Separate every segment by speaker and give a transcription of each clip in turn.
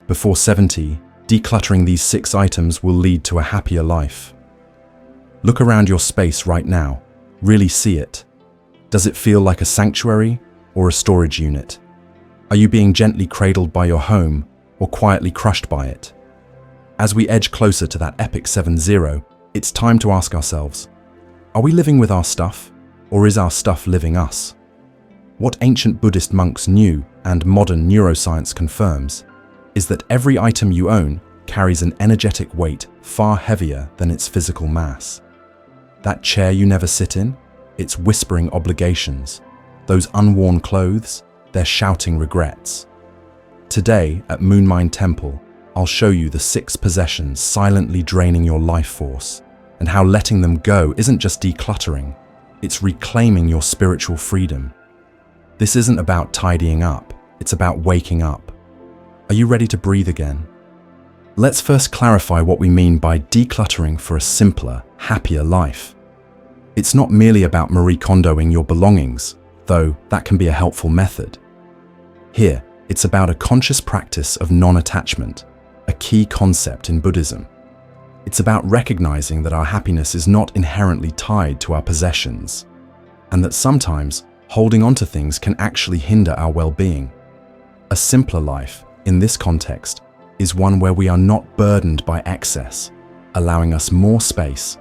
Speaker 1: Before 70, decluttering these 6 items will lead to a happier life. Look around your space right now. Really see it. Does it feel like a sanctuary or a storage unit? Are you being gently cradled by your home or quietly crushed by it? As we edge closer to that epic 7-0, it's time to ask ourselves, are we living with our stuff, or is our stuff living us? What ancient Buddhist monks knew, and modern neuroscience confirms, is that every item you own carries an energetic weight far heavier than its physical mass. That chair you never sit in, it's whispering obligations. Those unworn clothes, they're shouting regrets. Today, at Moonlight Temple, I'll show you the 6 possessions silently draining your life force, and how letting them go isn't just decluttering, it's reclaiming your spiritual freedom. This isn't about tidying up, it's about waking up. Are you ready to breathe again? Let's first clarify what we mean by decluttering for a simpler, happier life. It's not merely about Marie Kondoing your belongings, though that can be a helpful method. Here, it's about a conscious practice of non-attachment, a key concept in Buddhism. It's about recognizing that our happiness is not inherently tied to our possessions, and that sometimes holding on to things can actually hinder our well-being. A simpler life, in this context, is one where we are not burdened by excess, allowing us more space,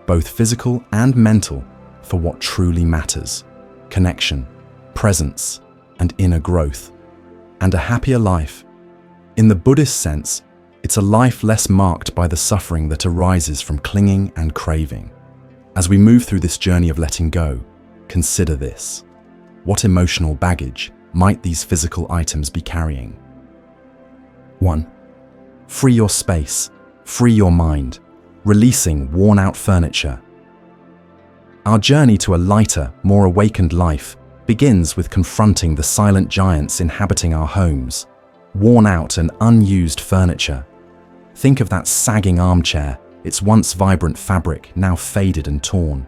Speaker 1: both physical and mental, for what truly matters: connection, presence, and inner growth. And a happier life, in the Buddhist sense, it's a life less marked by the suffering that arises from clinging and craving. As we move through this journey of letting go, consider this. What emotional baggage might these physical items be carrying? 1. Free your space, free your mind, releasing worn-out furniture. Our journey to a lighter, more awakened life begins with confronting the silent giants inhabiting our homes, worn-out and unused furniture. Think of that sagging armchair, its once vibrant fabric now faded and torn.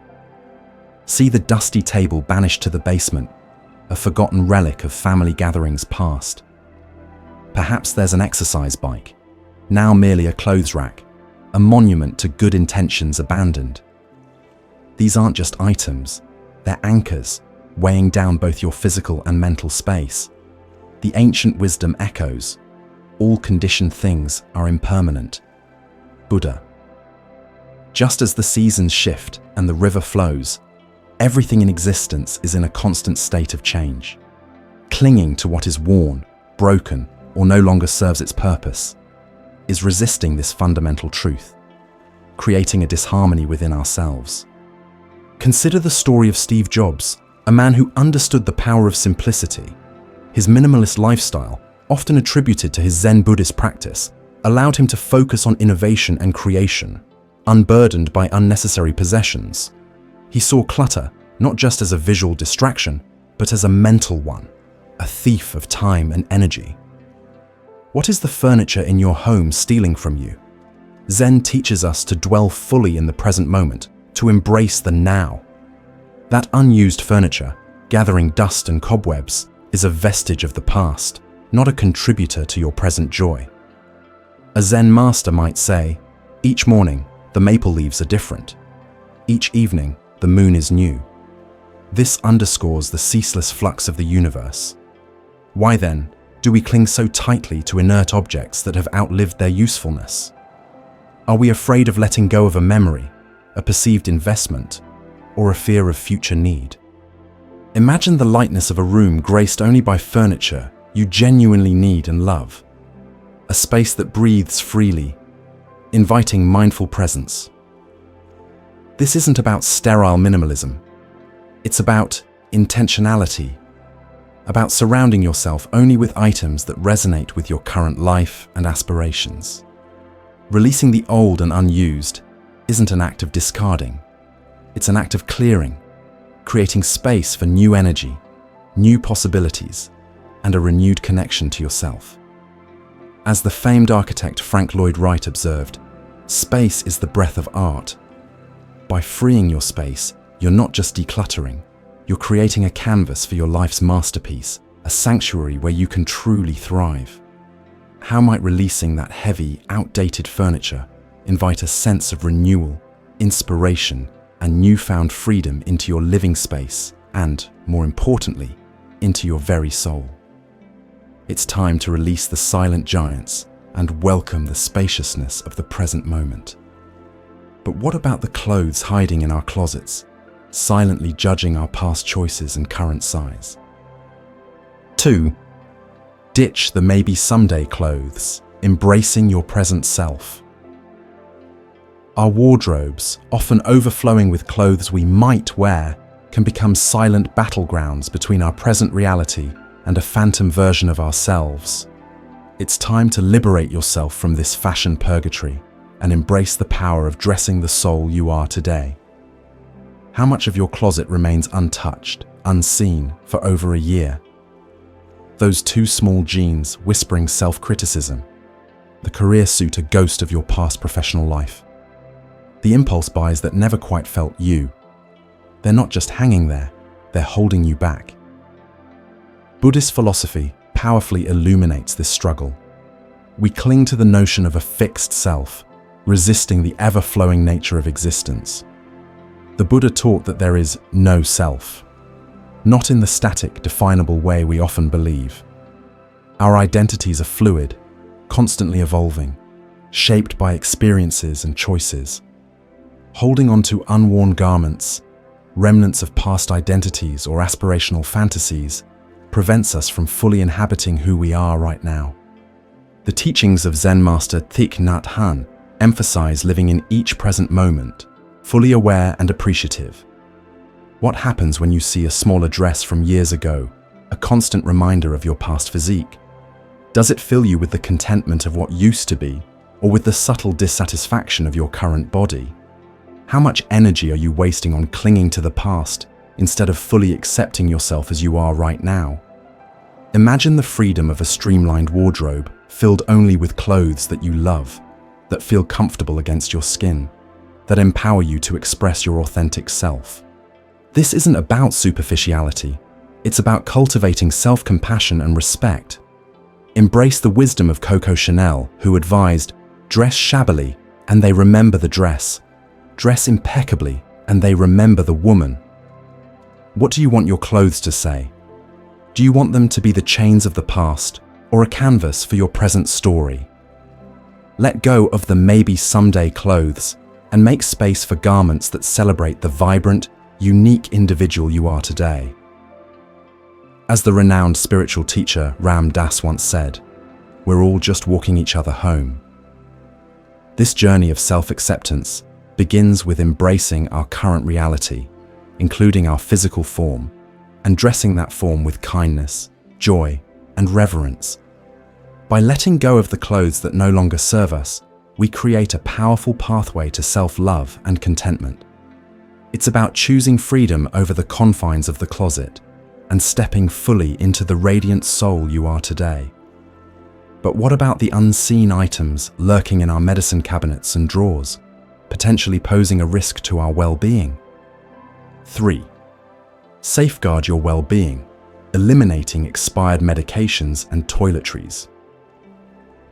Speaker 1: See the dusty table banished to the basement, a forgotten relic of family gatherings past. Perhaps there's an exercise bike, now merely a clothes rack, a monument to good intentions abandoned. These aren't just items, they're anchors, weighing down both your physical and mental space. The ancient wisdom echoes, all conditioned things are impermanent. Buddha. Just as the seasons shift and the river flows, everything in existence is in a constant state of change. Clinging to what is worn, broken, or no longer serves its purpose is resisting this fundamental truth, creating a disharmony within ourselves. Consider the story of Steve Jobs, a man who understood the power of simplicity. His minimalist lifestyle, often attributed to his Zen Buddhist practice, allowed him to focus on innovation and creation, unburdened by unnecessary possessions. He saw clutter not just as a visual distraction, but as a mental one, a thief of time and energy. What is the furniture in your home stealing from you? Zen teaches us to dwell fully in the present moment, to embrace the now. That unused furniture, gathering dust and cobwebs, is a vestige of the past, not a contributor to your present joy. A Zen master might say, each morning, the maple leaves are different. Each evening, the moon is new. This underscores the ceaseless flux of the universe. Why then do we cling so tightly to inert objects that have outlived their usefulness? Are we afraid of letting go of a memory, a perceived investment, or a fear of future need? Imagine the lightness of a room graced only by furniture you genuinely need and love. A space that breathes freely, inviting mindful presence. This isn't about sterile minimalism. It's about intentionality, about surrounding yourself only with items that resonate with your current life and aspirations. Releasing the old and unused isn't an act of discarding. It's an act of clearing, creating space for new energy, new possibilities, and a renewed connection to yourself. As the famed architect Frank Lloyd Wright observed, space is the breath of art. By freeing your space, you're not just decluttering, you're creating a canvas for your life's masterpiece, a sanctuary where you can truly thrive. How might releasing that heavy, outdated furniture invite a sense of renewal, inspiration, and newfound freedom into your living space and, more importantly, into your very soul? It's time to release the silent giants and welcome the spaciousness of the present moment. But what about the clothes hiding in our closets, silently judging our past choices and current size? 2. Ditch the maybe someday clothes, embracing your present self. Our wardrobes, often overflowing with clothes we might wear, can become silent battlegrounds between our present reality and a phantom version of ourselves. It's time to liberate yourself from this fashion purgatory and embrace the power of dressing the soul you are today. How much of your closet remains untouched, unseen for over a year? Those too small jeans whispering self-criticism, the career suit a ghost of your past professional life, the impulse buys that never quite felt you. They're not just hanging there, they're holding you back. Buddhist philosophy powerfully illuminates this struggle. We cling to the notion of a fixed self, resisting the ever-flowing nature of existence. The Buddha taught that there is no self, not in the static, definable way we often believe. Our identities are fluid, constantly evolving, shaped by experiences and choices. Holding on to unworn garments, remnants of past identities or aspirational fantasies, prevents us from fully inhabiting who we are right now. The teachings of Zen master Thich Nhat Hanh emphasize living in each present moment, fully aware and appreciative. What happens when you see a smaller dress from years ago, a constant reminder of your past physique? Does it fill you with the contentment of what used to be, or with the subtle dissatisfaction of your current body? How much energy are you wasting on clinging to the past instead of fully accepting yourself as you are right now? Imagine the freedom of a streamlined wardrobe filled only with clothes that you love, that feel comfortable against your skin, that empower you to express your authentic self. This isn't about superficiality. It's about cultivating self-compassion and respect. Embrace the wisdom of Coco Chanel, who advised, dress shabbily and they remember the dress. Dress impeccably and they remember the woman. What do you want your clothes to say? Do you want them to be the chains of the past or a canvas for your present story? Let go of the maybe someday clothes and make space for garments that celebrate the vibrant, unique individual you are today. As the renowned spiritual teacher Ram Dass once said, we're all just walking each other home. This journey of self-acceptance begins with embracing our current reality, including our physical form, and dressing that form with kindness, joy, and reverence. By letting go of the clothes that no longer serve us, we create a powerful pathway to self-love and contentment. It's about choosing freedom over the confines of the closet and stepping fully into the radiant soul you are today. But what about the unseen items lurking in our medicine cabinets and drawers, potentially posing a risk to our well-being? 3. Safeguard your well-being, eliminating expired medications and toiletries.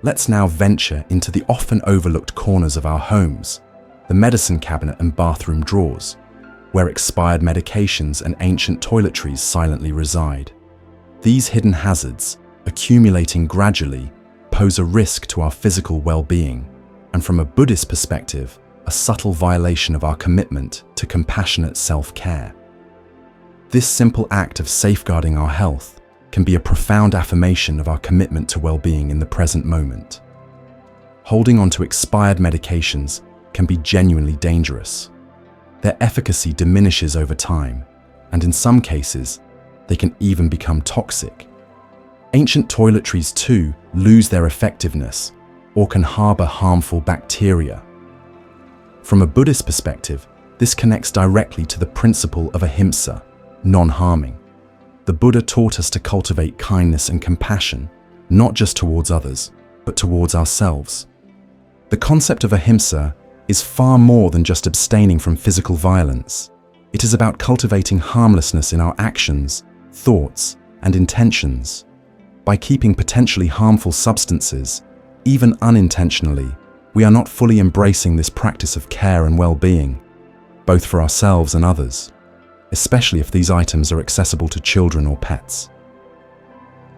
Speaker 1: Let's now venture into the often overlooked corners of our homes, the medicine cabinet and bathroom drawers, where expired medications and ancient toiletries silently reside. These hidden hazards, accumulating gradually, pose a risk to our physical well-being, and from a Buddhist perspective, a subtle violation of our commitment to compassionate self-care. This simple act of safeguarding our health can be a profound affirmation of our commitment to well-being in the present moment. Holding on to expired medications can be genuinely dangerous. Their efficacy diminishes over time, and in some cases, they can even become toxic. Ancient toiletries too lose their effectiveness or can harbor harmful bacteria. From a Buddhist perspective, this connects directly to the principle of ahimsa, non-harming. The Buddha taught us to cultivate kindness and compassion, not just towards others, but towards ourselves. The concept of ahimsa is far more than just abstaining from physical violence. It is about cultivating harmlessness in our actions, thoughts, and intentions. By keeping potentially harmful substances Even unintentionally, we are not fully embracing this practice of care and well-being, both for ourselves and others, especially if these items are accessible to children or pets.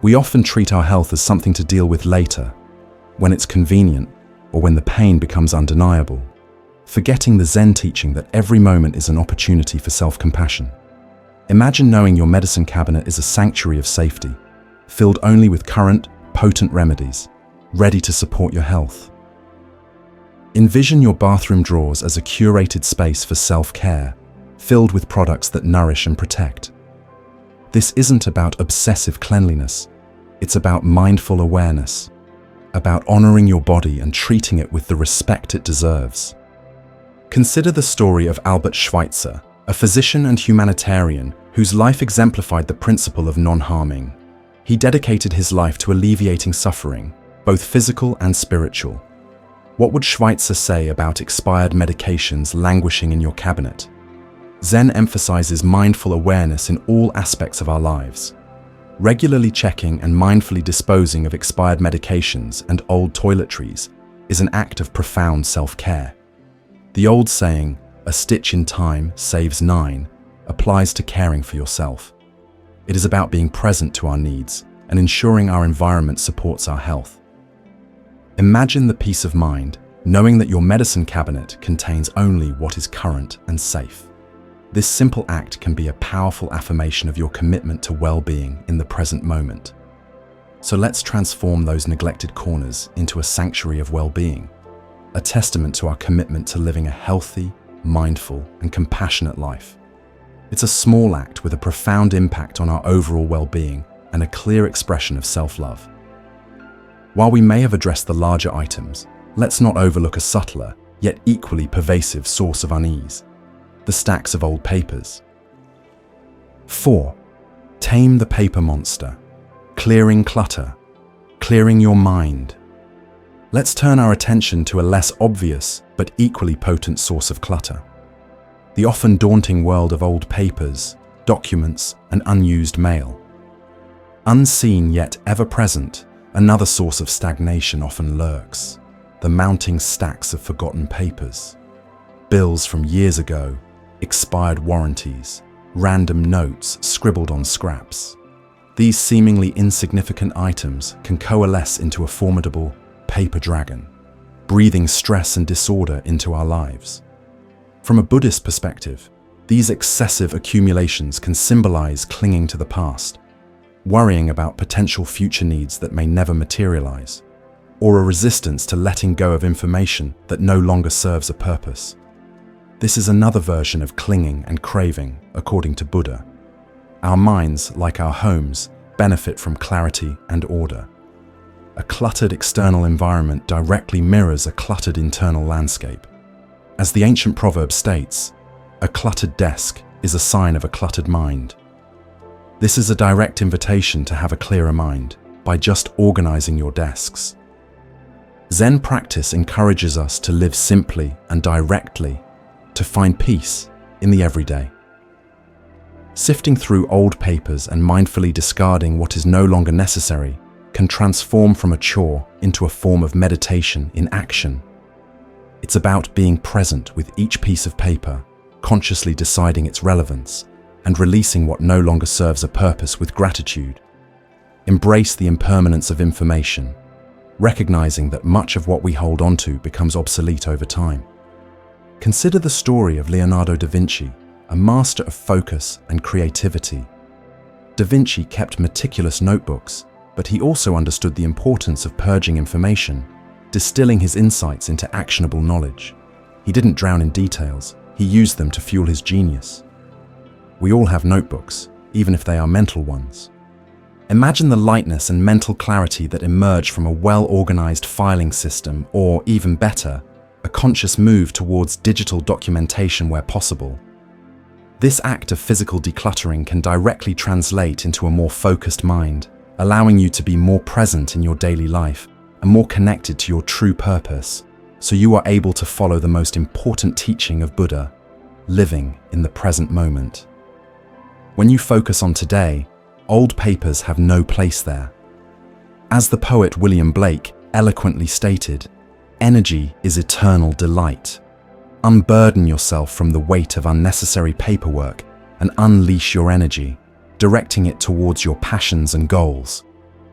Speaker 1: We often treat our health as something to deal with later, when it's convenient or when the pain becomes undeniable, forgetting the Zen teaching that every moment is an opportunity for self-compassion. Imagine knowing your medicine cabinet is a sanctuary of safety, filled only with current, potent remedies, ready to support your health. Envision your bathroom drawers as a curated space for self-care, filled with products that nourish and protect. This isn't about obsessive cleanliness, it's about mindful awareness, about honoring your body and treating it with the respect it deserves. Consider the story of Albert Schweitzer, a physician and humanitarian whose life exemplified the principle of non-harming. He dedicated his life to alleviating suffering, both physical and spiritual. What would Schweitzer say about expired medications languishing in your cabinet? Zen emphasizes mindful awareness in all aspects of our lives. Regularly checking and mindfully disposing of expired medications and old toiletries is an act of profound self-care. The old saying, "A stitch in time saves 9, applies to caring for yourself. It is about being present to our needs and ensuring our environment supports our health. Imagine the peace of mind, knowing that your medicine cabinet contains only what is current and safe. This simple act can be a powerful affirmation of your commitment to well-being in the present moment. So let's transform those neglected corners into a sanctuary of well-being, a testament to our commitment to living a healthy, mindful, and compassionate life. It's a small act with a profound impact on our overall well-being and a clear expression of self-love. While we may have addressed the larger items, let's not overlook a subtler, yet equally pervasive source of unease: the stacks of old papers. 4. Tame the paper monster. Clearing clutter. Clearing your mind. Let's turn our attention to a less obvious but equally potent source of clutter: the often daunting world of old papers, documents, and unused mail. Unseen yet ever present, another source of stagnation often lurks: the mounting stacks of forgotten papers. Bills from years ago, expired warranties, random notes scribbled on scraps. These seemingly insignificant items can coalesce into a formidable paper dragon, breathing stress and disorder into our lives. From a Buddhist perspective, these excessive accumulations can symbolize clinging to the past, worrying about potential future needs that may never materialize, or a resistance to letting go of information that no longer serves a purpose. This is another version of clinging and craving, according to Buddha. Our minds, like our homes, benefit from clarity and order. A cluttered external environment directly mirrors a cluttered internal landscape. As the ancient proverb states, a cluttered desk is a sign of a cluttered mind. This is a direct invitation to have a clearer mind by just organizing your desks. Zen practice encourages us to live simply and directly, to find peace in the everyday. Sifting through old papers and mindfully discarding what is no longer necessary can transform from a chore into a form of meditation in action. It's about being present with each piece of paper, consciously deciding its relevance, and releasing what no longer serves a purpose with gratitude. Embrace the impermanence of information, recognizing that much of what we hold onto becomes obsolete over time. Consider the story of Leonardo da Vinci, a master of focus and creativity. Da Vinci kept meticulous notebooks, but he also understood the importance of purging information, distilling his insights into actionable knowledge. He didn't drown in details, he used them to fuel his genius. We all have notebooks, even if they are mental ones. Imagine the lightness and mental clarity that emerge from a well-organized filing system, or even better, a conscious move towards digital documentation where possible. This act of physical decluttering can directly translate into a more focused mind, allowing you to be more present in your daily life and more connected to your true purpose, so you are able to follow the most important teaching of Buddha: living in the present moment. When you focus on today, old papers have no place there. As the poet William Blake eloquently stated, energy is eternal delight. Unburden yourself from the weight of unnecessary paperwork and unleash your energy, directing it towards your passions and goals.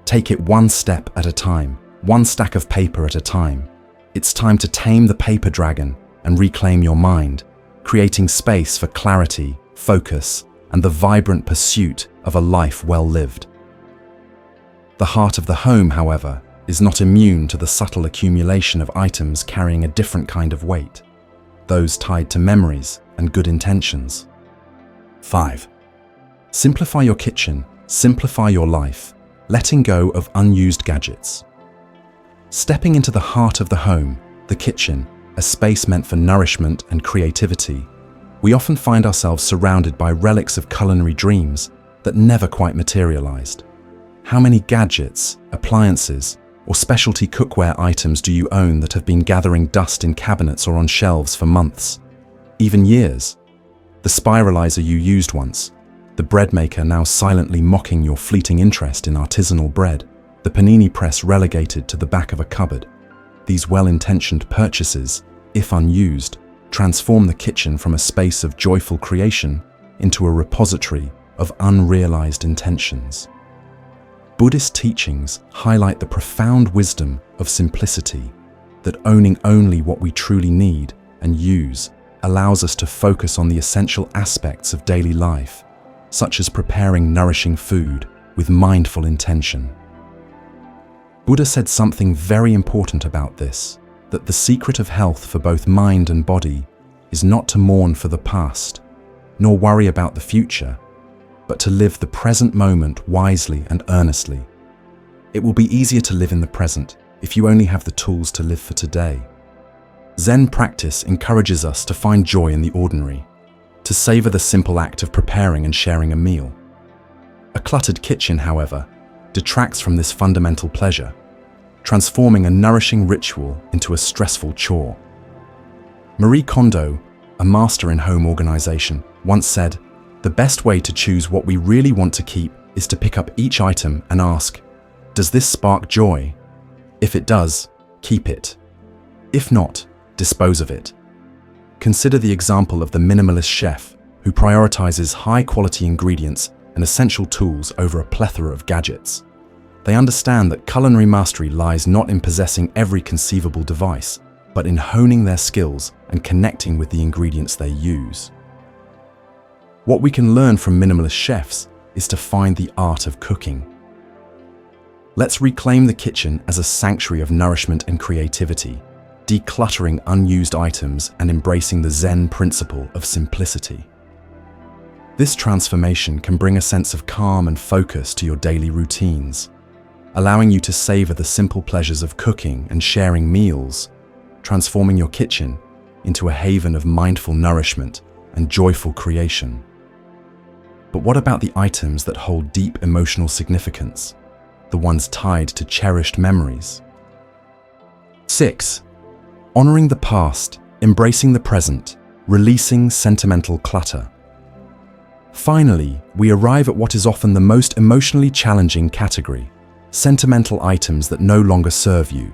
Speaker 1: Take it one step at a time, one stack of paper at a time. It's time to tame the paper dragon and reclaim your mind, creating space for clarity, focus, and the vibrant pursuit of a life well lived. The heart of the home, however, is not immune to the subtle accumulation of items carrying a different kind of weight, those tied to memories and good intentions. 5. Simplify your kitchen, simplify your life, letting go of unused gadgets. Stepping into the heart of the home, the kitchen, a space meant for nourishment and creativity, we often find ourselves surrounded by relics of culinary dreams that never quite materialized. How many gadgets, appliances, or specialty cookware items do you own that have been gathering dust in cabinets or on shelves for months, even years? The spiralizer you used once, the bread maker now silently mocking your fleeting interest in artisanal bread, the panini press relegated to the back of a cupboard. These well-intentioned purchases, if unused, transform the kitchen from a space of joyful creation into a repository of unrealized intentions. Buddhist teachings highlight the profound wisdom of simplicity, that owning only what we truly need and use allows us to focus on the essential aspects of daily life, such as preparing nourishing food with mindful intention. Buddha said something very important about this, that the secret of health for both mind and body is not to mourn for the past, nor worry about the future, but to live the present moment wisely and earnestly. It will be easier to live in the present if you only have the tools to live for today. Zen practice encourages us to find joy in the ordinary, to savor the simple act of preparing and sharing a meal. A cluttered kitchen, however, detracts from this fundamental pleasure, transforming a nourishing ritual into a stressful chore. Marie Kondo, a master in home organization, once said, "The best way to choose what we really want to keep is to pick up each item and ask, does this spark joy? If it does, keep it. If not, dispose of it." Consider the example of the minimalist chef who prioritizes high-quality ingredients and essential tools over a plethora of gadgets. They understand that culinary mastery lies not in possessing every conceivable device, but in honing their skills and connecting with the ingredients they use. What we can learn from minimalist chefs is to find the art of cooking. Let's reclaim the kitchen as a sanctuary of nourishment and creativity, decluttering unused items and embracing the Zen principle of simplicity. This transformation can bring a sense of calm and focus to your daily routines, allowing you to savor the simple pleasures of cooking and sharing meals, transforming your kitchen into a haven of mindful nourishment and joyful creation. But what about the items that hold deep emotional significance, the ones tied to cherished memories? 6. Honoring the past, embracing the present, releasing sentimental clutter. Finally, we arrive at what is often the most emotionally challenging category: sentimental items that no longer serve you.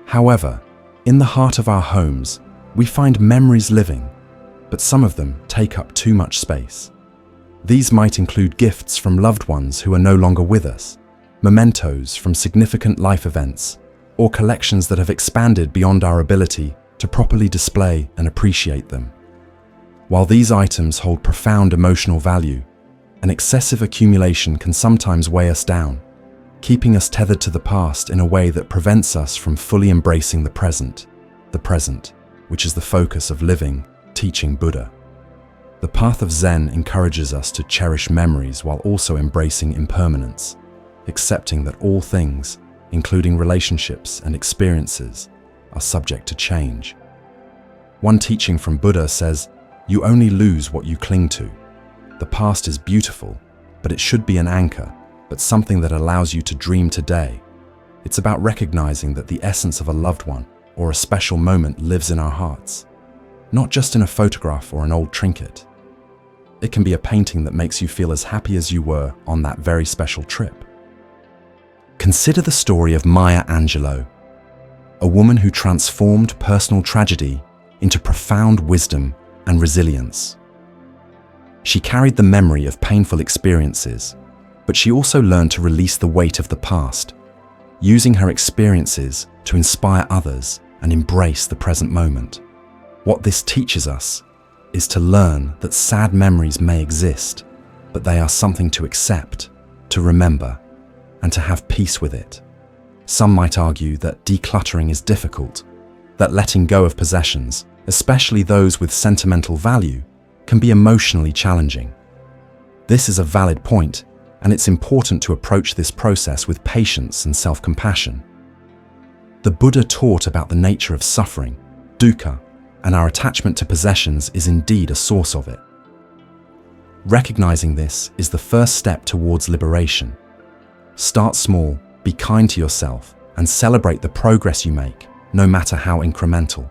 Speaker 1: However, in the heart of our homes, we find memories living, but some of them take up too much space. These might include gifts from loved ones who are no longer with us, mementos from significant life events, or collections that have expanded beyond our ability to properly display and appreciate them. While these items hold profound emotional value, an excessive accumulation can sometimes weigh us down, keeping us tethered to the past in a way that prevents us from fully embracing the present, which is the focus of living, teaching Buddha. The path of Zen encourages us to cherish memories while also embracing impermanence, accepting that all things, including relationships and experiences, are subject to change. One teaching from Buddha says, "You only lose what you cling to." The past is beautiful, but it should be an anchor, but something that allows you to dream today. It's about recognizing that the essence of a loved one or a special moment lives in our hearts, not just in a photograph or an old trinket. It can be a painting that makes you feel as happy as you were on that very special trip. Consider the story of Maya Angelou, a woman who transformed personal tragedy into profound wisdom and resilience. She carried the memory of painful experiences, but she also learned to release the weight of the past, using her experiences to inspire others and embrace the present moment. What this teaches us is to learn that sad memories may exist, but they are something to accept, to remember, and to have peace with it. Some might argue that decluttering is difficult, that letting go of possessions, especially those with sentimental value, can be emotionally challenging. This is a valid point, and it's important to approach this process with patience and self-compassion. The Buddha taught about the nature of suffering, dukkha, and our attachment to possessions is indeed a source of it. Recognizing this is the first step towards liberation. Start small, be kind to yourself, and celebrate the progress you make, no matter how incremental.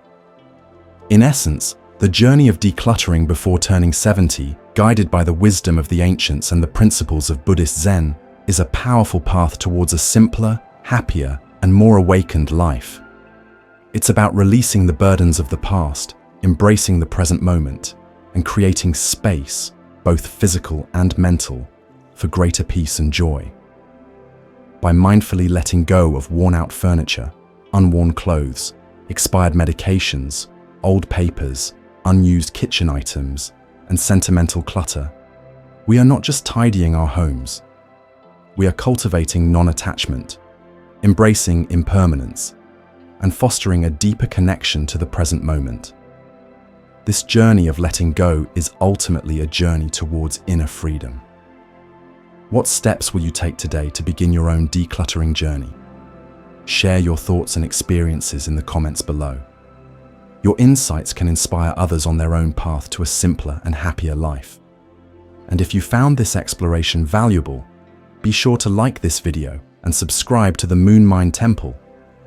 Speaker 1: In essence, the journey of decluttering before turning 70, guided by the wisdom of the ancients and the principles of Buddhist Zen, is a powerful path towards a simpler, happier, and more awakened life. It's about releasing the burdens of the past, embracing the present moment, and creating space, both physical and mental, for greater peace and joy. By mindfully letting go of worn-out furniture, unworn clothes, expired medications, old papers, unused kitchen items, and sentimental clutter, we are not just tidying our homes. We are cultivating non-attachment, embracing impermanence, and fostering a deeper connection to the present moment. This journey of letting go is ultimately a journey towards inner freedom. What steps will you take today to begin your own decluttering journey? Share your thoughts and experiences in the comments below. Your insights can inspire others on their own path to a simpler and happier life. And if you found this exploration valuable, be sure to like this video and subscribe to the Moon Mind Temple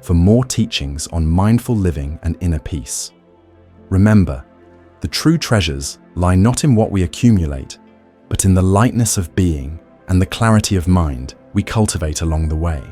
Speaker 1: for more teachings on mindful living and inner peace. Remember, the true treasures lie not in what we accumulate, but in the lightness of being and the clarity of mind we cultivate along the way.